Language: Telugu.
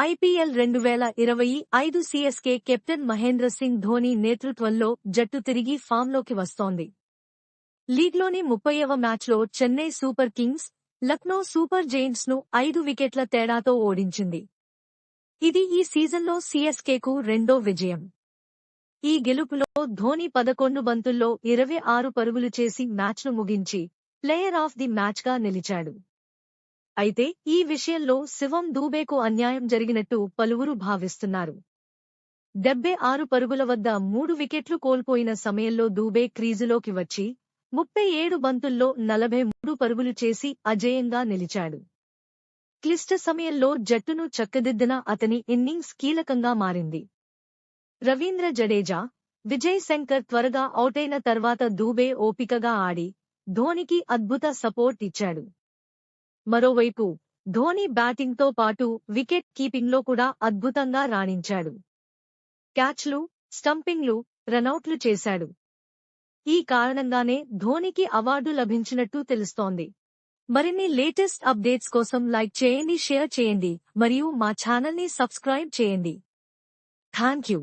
IPL 2025 CSK captain Mahendra Singh Dhoni నేతృత్వంలో జట్టు తిరిగి ఫామ్లోకి వస్తోంది. లీగ్లోని 30వ మ్యాచ్లో Chennai super kings, Lucknow super జెయింట్స్ను 5 వికెట్ల తేడాతో ఓడించింది. ఇది ఈ సీజన్లో సీఎస్కేకు రెండో విజయం. ఈ గెలుపులో ధోనీ 11 బంతుల్లో 26 పరుగులు చేసి మ్యాచ్ను ముగించి ప్లేయర్ ఆఫ్ ది మ్యాచ్గా నిలిచాడు. అయితే ఈ విషయంలో శివం దూబేకు అన్యాయం జరిగినట్టు పలువురు భావిస్తున్నారు. 76 పరుగుల వద్ద 3 వికెట్లు కోల్పోయిన సమయంలో దూబే క్రీజులోకి వచ్చి 37 బంతుల్లో 43 పరుగులు చేసి అజేయంగా నిలిచాడు. క్లిష్ట సమయంలో జట్టును చక్కదిద్దిన అతని ఇన్నింగ్స్ కీలకంగా మారింది. రవీంద్ర జడేజా, విజయ్ శంకర్ త్వరగా అవుటైన తర్వాత దూబే ఓపికగా ఆడి ధోనీకి అద్భుత సపోర్ట్ ఇచ్చాడు. మరోవైపు ధోనీ బ్యాటింగ్తో పాటు వికెట్ కీపింగ్లో కూడా అద్భుతంగా రాణించాడు. క్యాచ్లు, స్టంపింగ్లు, రనౌట్లు చేశాడు. ఈ కారణంగానే ధోనీకి అవార్డు లభించినట్టు తెలుస్తోంది. మరిన్ని లేటెస్ట్ అప్డేట్స్ కోసం లైక్ చేయండి, షేర్ చేయండి మరియు మా ఛానల్ని సబ్స్క్రైబ్ చేయండి. థాంక్యూ.